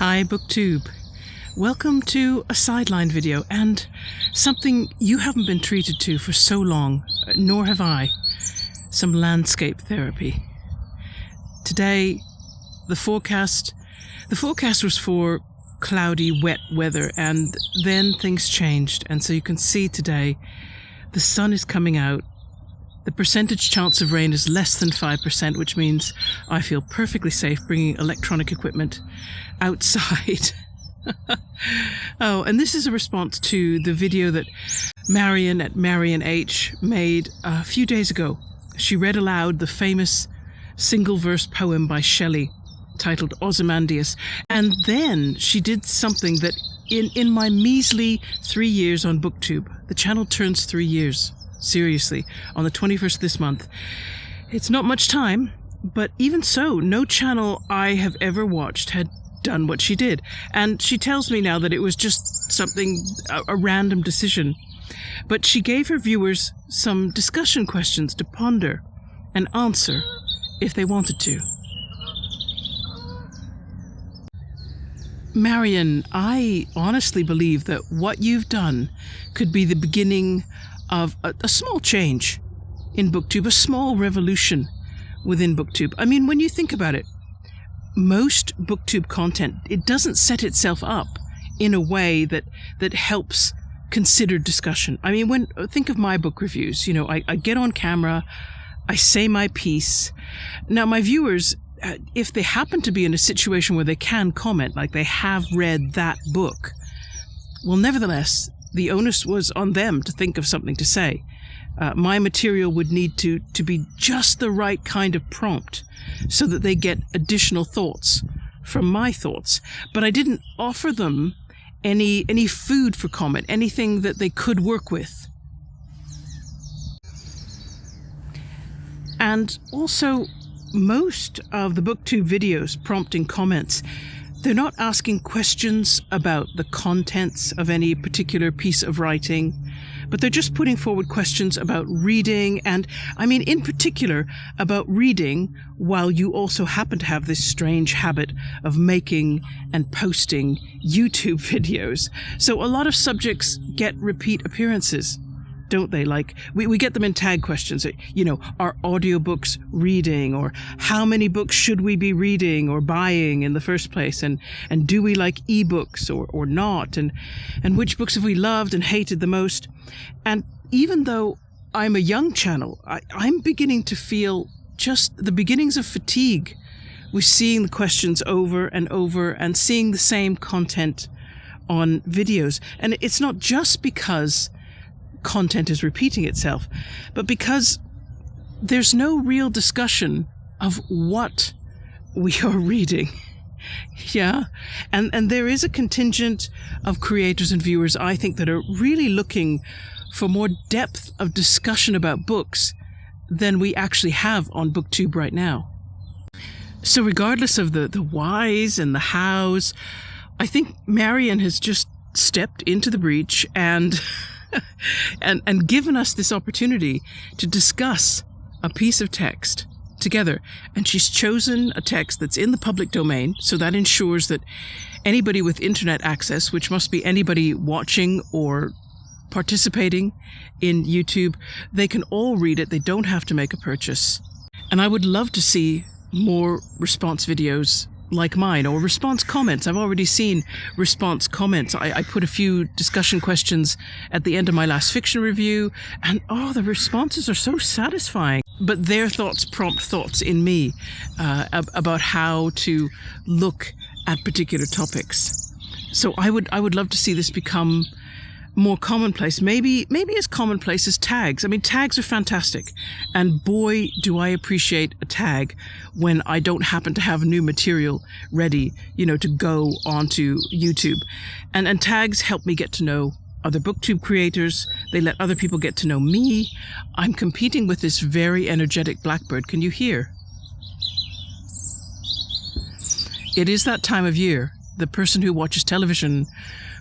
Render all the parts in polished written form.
Hi BookTube. Welcome to a Sideline video and something you haven't been treated to for so long, nor have I. Some landscape therapy. Today, the forecast was for cloudy, wet weather, and then things changed, and so you can see today the sun is coming out. The percentage chance of rain is less than 5%, which means I feel perfectly safe bringing electronic equipment outside. Oh, and this is a response to the video that Marian at Marian H made a few days ago. She read aloud the famous single-verse poem by Shelley titled Ozymandias, and then she did something that in my measly 3 years on BookTube, the channel turns 3 years. Seriously, on the 21st of this month. It's not much time, but even so, no channel I have ever watched had done what she did. And she tells me now that it was just something, a random decision. But she gave her viewers some discussion questions to ponder and answer if they wanted to. Marian, I honestly believe that what you've done could be the beginning of a small change in BookTube, a small revolution within BookTube. I mean, when you think about it, most BookTube content, it doesn't set itself up in a way that helps considered discussion. I mean, think of my book reviews. You know, I get on camera, I say my piece. Now, my viewers, if they happen to be in a situation where they can comment, like they have read that book, well, nevertheless, the onus was on them to think of something to say. My material would need to be just the right kind of prompt so that they get additional thoughts from my thoughts. But I didn't offer them any food for comment, anything that they could work with. And also, most of the BookTube videos prompting comments, they're not asking questions about the contents of any particular piece of writing, but they're just putting forward questions about reading, and I mean in particular about reading while you also happen to have this strange habit of making and posting YouTube videos. So a lot of subjects get repeat appearances, don't they? Like, we get them in tag questions. You know, are audiobooks reading? Or how many books should we be reading or buying in the first place? And do we like ebooks or not? And which books have we loved and hated the most? And even though I'm a young channel, I'm beginning to feel just the beginnings of fatigue with seeing the questions over and over and seeing the same content on videos. And it's not just because content is repeating itself, but because there's no real discussion of what we are reading. Yeah, and there is a contingent of creators and viewers, I think, that are really looking for more depth of discussion about books than we actually have on BookTube right now. So regardless of the whys and the hows, I think Marian has just stepped into the breach and and given us this opportunity to discuss a piece of text together. And she's chosen a text that's in the public domain, so that ensures that anybody with internet access, which must be anybody watching or participating in YouTube, they can all read it. They don't have to make a purchase. And I would love to see more response videos like mine, or response comments. I've already seen response comments. I put a few discussion questions at the end of my last fiction review, and the responses are so satisfying. But their thoughts prompt thoughts in me about how to look at particular topics. So I would love to see this become more commonplace, maybe as commonplace as tags. I mean, tags are fantastic, and boy, do I appreciate a tag when I don't happen to have new material ready, to go onto YouTube. And tags help me get to know other BookTube creators. They let other people get to know me. I'm competing with this very energetic blackbird. Can you hear? It is that time of year. The person who watches television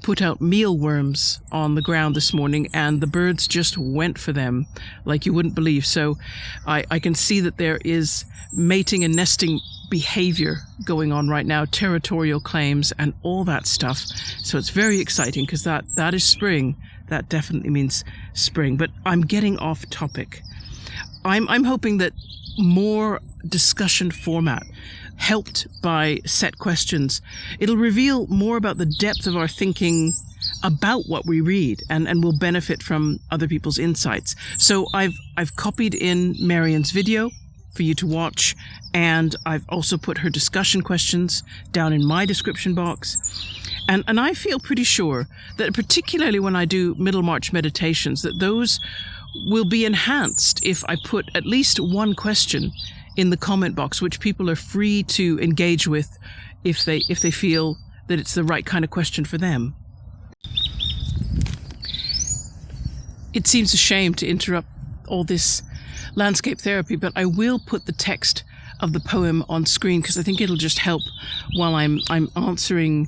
put out mealworms on the ground this morning, and the birds just went for them like you wouldn't believe. So I can see that there is mating and nesting behavior going on right now, territorial claims and all that stuff. So it's very exciting because that is spring. That definitely means spring. But I'm getting off topic. I'm hoping that more discussion format, helped by set questions, it'll reveal more about the depth of our thinking about what we read and will benefit from other people's insights. So I've copied in Marian's video for you to watch, and I've also put her discussion questions down in my description box. And I feel pretty sure that particularly when I do Middlemarch meditations, that those will be enhanced if I put at least one question in the comment box, which people are free to engage with if they feel that it's the right kind of question for them. It seems a shame to interrupt all this landscape therapy, but I will put the text of the poem on screen because I think it'll just help while I'm answering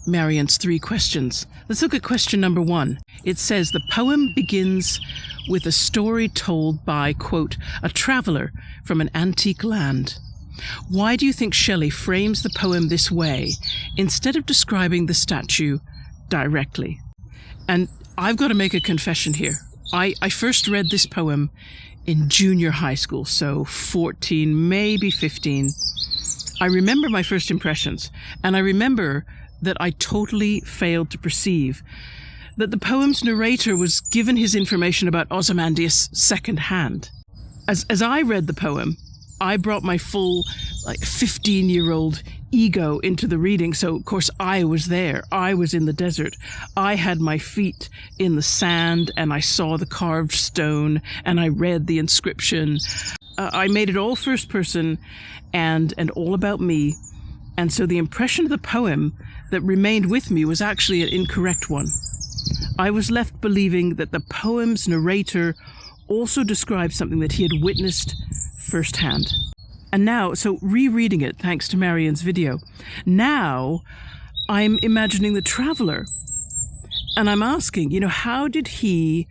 Marian's 3 questions. Let's look at question number 1. It says, the poem begins with a story told by, quote, a traveller from an antique land. Why do you think Shelley frames the poem this way instead of describing the statue directly? And I've got to make a confession here. I first read this poem in junior high school, so 14, maybe 15. I remember my first impressions, and I remember that I totally failed to perceive that the poem's narrator was given his information about Ozymandias secondhand. As I read the poem, I brought my full 15-year-old ego into the reading. So, of course, I was there. I was in the desert. I had my feet in the sand, and I saw the carved stone, and I read the inscription. I made it all first person and all about me. And so the impression of the poem that remained with me was actually an incorrect one. I was left believing that the poem's narrator also described something that he had witnessed firsthand. And now, so rereading it, thanks to Marian's video, now I'm imagining the traveller. And I'm asking, how did he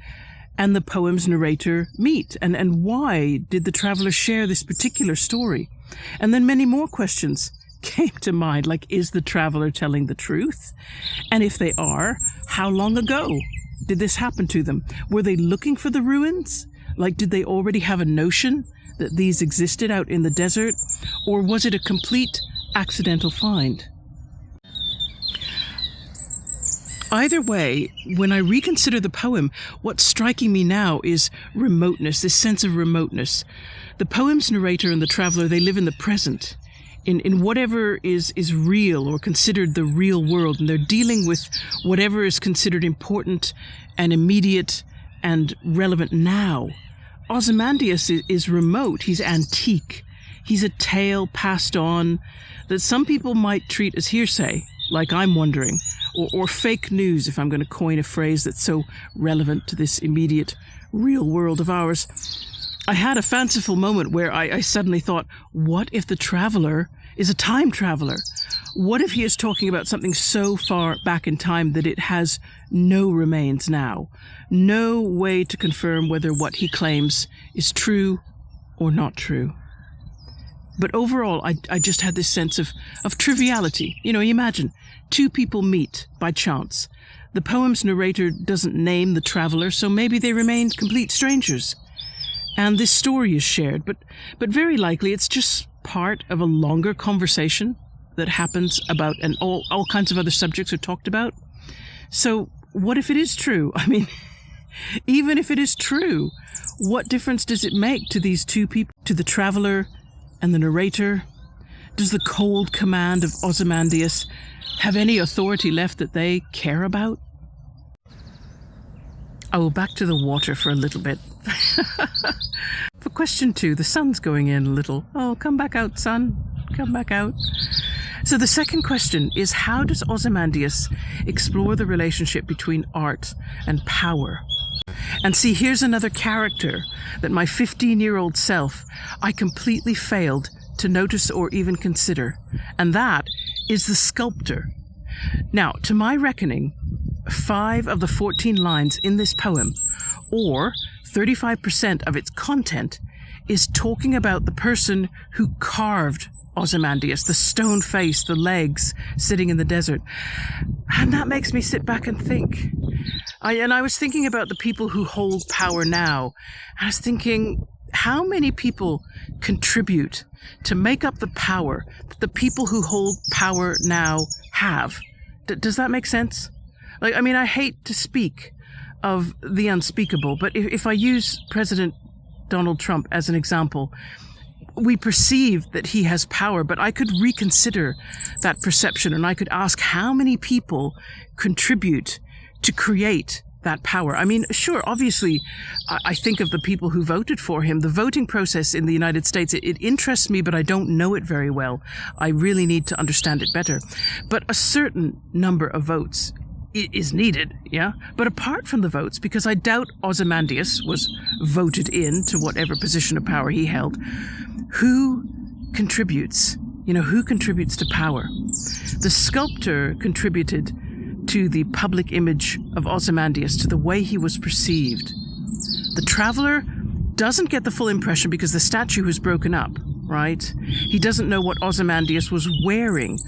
and the poem's narrator meet? And why did the traveller share this particular story? And then many more questions came to mind, like, is the traveller telling the truth? And if they are, how long ago did this happen to them? Were they looking for the ruins? Like, did they already have a notion that these existed out in the desert? Or was it a complete accidental find? Either way, when I reconsider the poem, what's striking me now is remoteness, this sense of remoteness. The poem's narrator and the traveller, they live in the present, in whatever is real or considered the real world, and they're dealing with whatever is considered important and immediate and relevant now. Ozymandias is remote, he's antique, he's a tale passed on that some people might treat as hearsay, like I'm wondering, or fake news, if I'm going to coin a phrase that's so relevant to this immediate real world of ours. I had a fanciful moment where I suddenly thought, what if the traveller is a time traveller? What if he is talking about something so far back in time that it has no remains now? No way to confirm whether what he claims is true or not true. But overall, I just had this sense of triviality. Imagine 2 people meet by chance. The poem's narrator doesn't name the traveller, so maybe they remained complete strangers. And this story is shared, but very likely it's just part of a longer conversation that happens about, and all kinds of other subjects are talked about. So what if it is true? I mean, even if it is true, what difference does it make to these 2 people, to the traveller and the narrator? Does the cold command of Ozymandias have any authority left that they care about? Oh, back to the water for a little bit. For question 2, the sun's going in a little. Oh, come back out, sun. Come back out. So the second question is, how does Ozymandias explore the relationship between art and power? And see, here's another character that my 15-year-old self, I completely failed to notice or even consider. And that is the sculptor. Now, to my reckoning, 5 of the 14 lines in this poem, or 35% of its content, is talking about the person who carved Ozymandias, the stone face, the legs sitting in the desert. And that makes me sit back and think. I was thinking about the people who hold power now. I was thinking, how many people contribute to make up the power that the people who hold power now have? Does that make sense? Like, I mean, I hate to speak of the unspeakable, but if I use President Donald Trump as an example, we perceive that he has power, but I could reconsider that perception, and I could ask how many people contribute to create that power. I mean, sure, obviously, I think of the people who voted for him. The voting process in the United States, it interests me, but I don't know it very well. I really need to understand it better. But a certain number of votes is needed, yeah? But apart from the votes, because I doubt Ozymandias was voted in to whatever position of power he held, who contributes? Who contributes to power? The sculptor contributed to the public image of Ozymandias, to the way he was perceived. The traveler doesn't get the full impression because the statue is broken up, right? He doesn't know what Ozymandias was wearing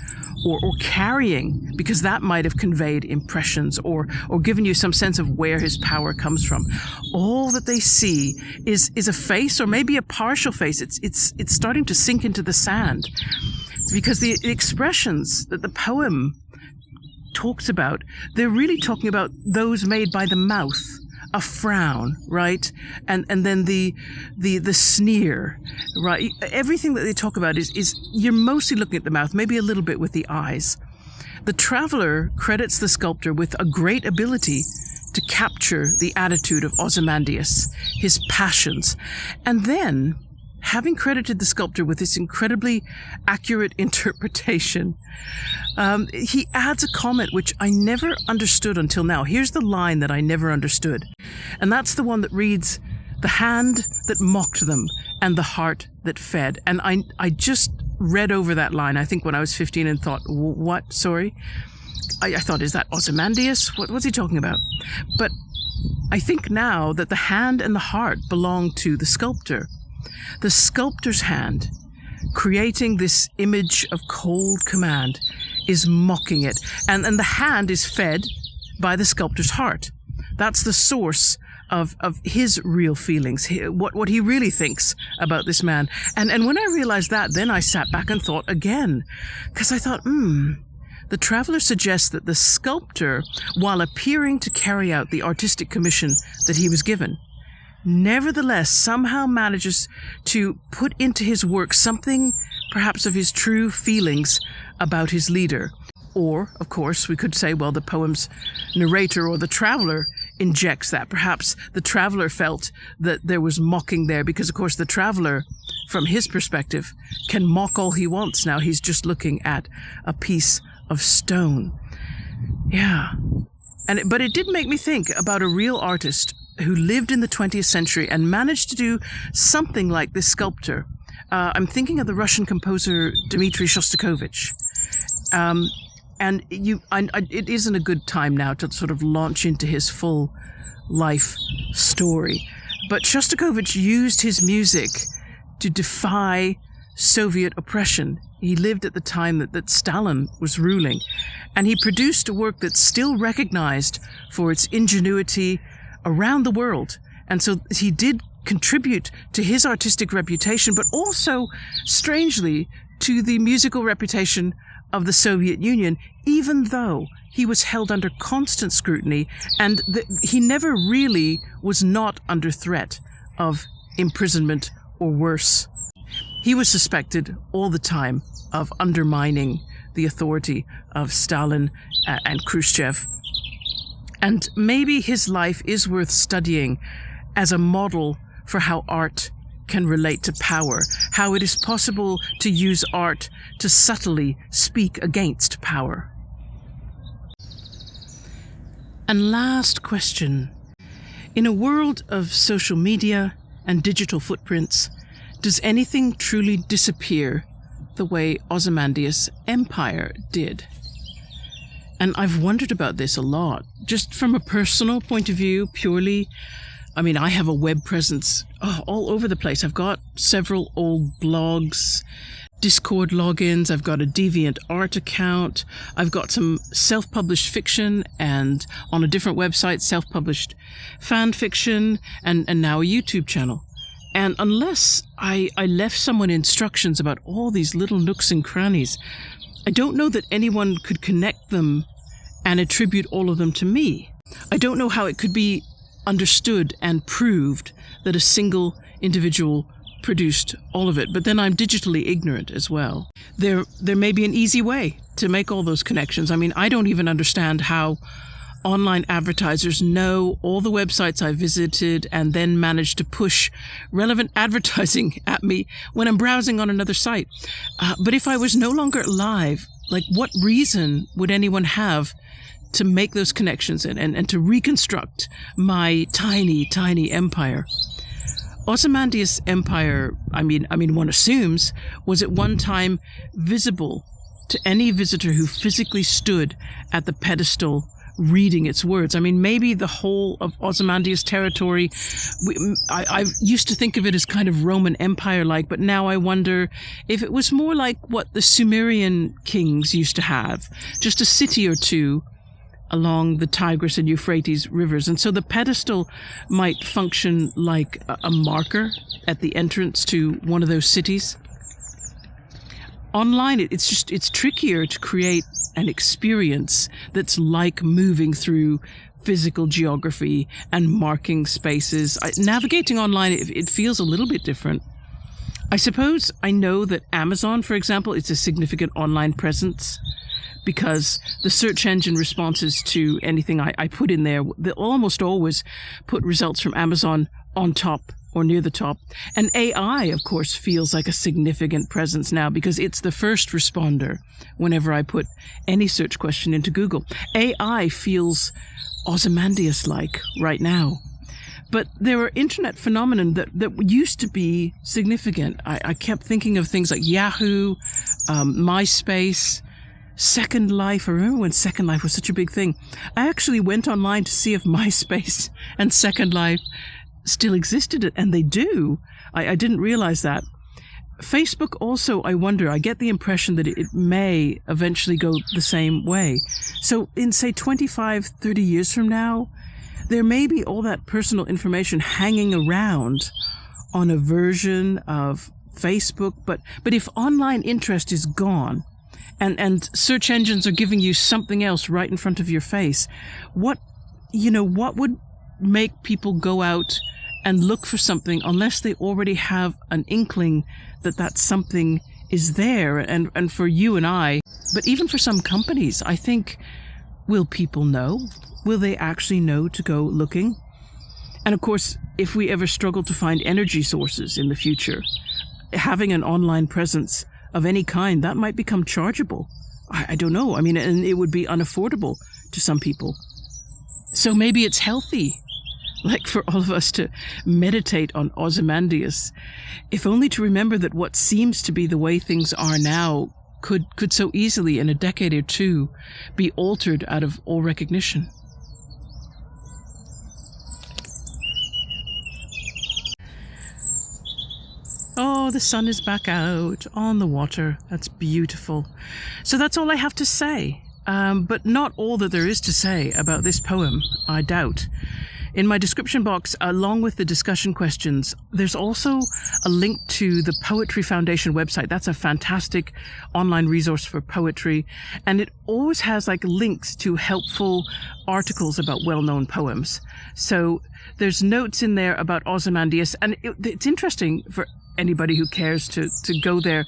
or carrying, because that might have conveyed impressions or given you some sense of where his power comes from. All that they see is a face, or maybe a partial face. It's starting to sink into the sand, because the expressions that the poem talks about, they're really talking about those made by the mouth. A frown, right? And then the sneer, right? Everything that they talk about is you're mostly looking at the mouth, maybe a little bit with the eyes. The traveler credits the sculptor with a great ability to capture the attitude of Ozymandias, his passions, and then, having credited the sculptor with this incredibly accurate interpretation, he adds a comment which I never understood until now. Here's the line that I never understood. And that's the one that reads, "The hand that mocked them and the heart that fed." And I just read over that line, I think when I was 15, and thought, what? Sorry? I thought, is that Ozymandias? What's he talking about? But I think now that the hand and the heart belong to the sculptor. The sculptor's hand, creating this image of cold command, is mocking it. And the hand is fed by the sculptor's heart. That's the source of his real feelings, what he really thinks about this man. And when I realized that, then I sat back and thought again. Because I thought, the traveler suggests that the sculptor, while appearing to carry out the artistic commission that he was given, nevertheless somehow manages to put into his work something perhaps of his true feelings about his leader. Or, of course, we could say, well, the poem's narrator or the traveler injects that. Perhaps the traveler felt that there was mocking there because, of course, the traveler, from his perspective, can mock all he wants. Now he's just looking at a piece of stone. Yeah. But it did make me think about a real artist who lived in the 20th century and managed to do something like this sculptor. I'm thinking of the Russian composer Dmitri Shostakovich. It isn't a good time now to sort of launch into his full life story. But Shostakovich used his music to defy Soviet oppression. He lived at the time that Stalin was ruling. And he produced a work that's still recognized for its ingenuity around the world. And so he did contribute to his artistic reputation, but also, strangely, to the musical reputation of the Soviet Union, even though he was held under constant scrutiny, and he never really was not under threat of imprisonment or worse. He was suspected all the time of undermining the authority of Stalin and Khrushchev. And maybe his life is worth studying as a model for how art can relate to power, how it is possible to use art to subtly speak against power. And last question. In a world of social media and digital footprints, does anything truly disappear the way Ozymandias' empire did? And I've wondered about this a lot, just from a personal point of view, purely. I mean, I have a web presence all over the place. I've got several old blogs, Discord logins, I've got a DeviantArt account, I've got some self-published fiction, and on a different website, self-published fan fiction, and now a YouTube channel. And unless I left someone instructions about all these little nooks and crannies, I don't know that anyone could connect them and attribute all of them to me. I don't know how it could be understood and proved that a single individual produced all of it, but then I'm digitally ignorant as well. There may be an easy way to make all those connections. I mean, I don't even understand how online advertisers know all the websites I visited and then manage to push relevant advertising at me when I'm browsing on another site. But if I was no longer alive, like, what reason would anyone have to make those connections and to reconstruct my tiny, tiny empire? Ozymandias' empire, I mean, one assumes, was at one time visible to any visitor who physically stood at the pedestal reading its words. I mean, maybe the whole of Ozymandias' territory, I used to think of it as kind of Roman Empire-like, but now I wonder if it was more like what the Sumerian kings used to have, just a city or two along the Tigris and Euphrates rivers. And so the pedestal might function like a marker at the entrance to one of those cities. Online, it's trickier to create an experience that's like moving through physical geography and marking spaces. Navigating online, it feels a little bit different. I suppose I know that Amazon, for example, is a significant online presence, because the search engine responses to anything I put in there, they almost always put results from Amazon on top or near the top. And AI, of course, feels like a significant presence now because it's the first responder whenever I put any search question into Google. AI feels Ozymandias-like right now. But there are internet phenomena that used to be significant. I kept thinking of things like Yahoo, MySpace, Second Life. I remember when Second Life was such a big thing. I actually went online to see if MySpace and Second Life still existed, and they do. I didn't realize that. Facebook also, I wonder, I get the impression that it may eventually go the same way. So in, say, 25, 30 years from now, there may be all that personal information hanging around on a version of Facebook, but if online interest is gone, and search engines are giving you something else right in front of your face, what would make people go out and look for something unless they already have an inkling that something is there? And for you and I, but even for some companies, I think, will people know? Will they actually know to go looking? And of course, if we ever struggle to find energy sources in the future, having an online presence of any kind, that might become chargeable. I don't know. I mean, and it would be unaffordable to some people. So maybe it's healthy, like for all of us, to meditate on Ozymandias, if only to remember that what seems to be the way things are now could so easily in a decade or two be altered out of all recognition. Oh, the sun is back out on the water. That's beautiful. So that's all I have to say. But not all that there is to say about this poem, I doubt. In my description box, along with the discussion questions, there's also a link to the Poetry Foundation website. That's a fantastic online resource for poetry. And it always has like links to helpful articles about well-known poems. So there's notes in there about Ozymandias. And it's interesting for anybody who cares to go there.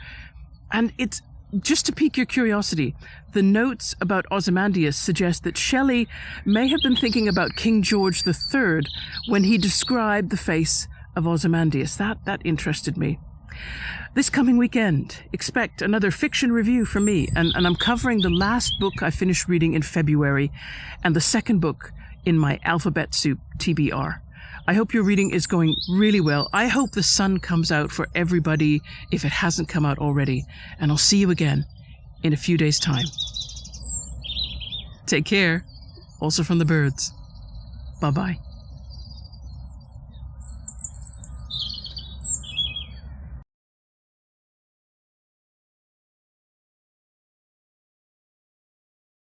And it's just to pique your curiosity. The notes about Ozymandias suggest that Shelley may have been thinking about King George III when he described the face of Ozymandias. That interested me. This coming weekend, expect another fiction review from me, and I'm covering the last book I finished reading in February and the second book in my Alphabet Soup TBR. I hope your reading is going really well. I hope the sun comes out for everybody if it hasn't come out already. And I'll see you again in a few days' time. Take care. Also from the birds. Bye-bye.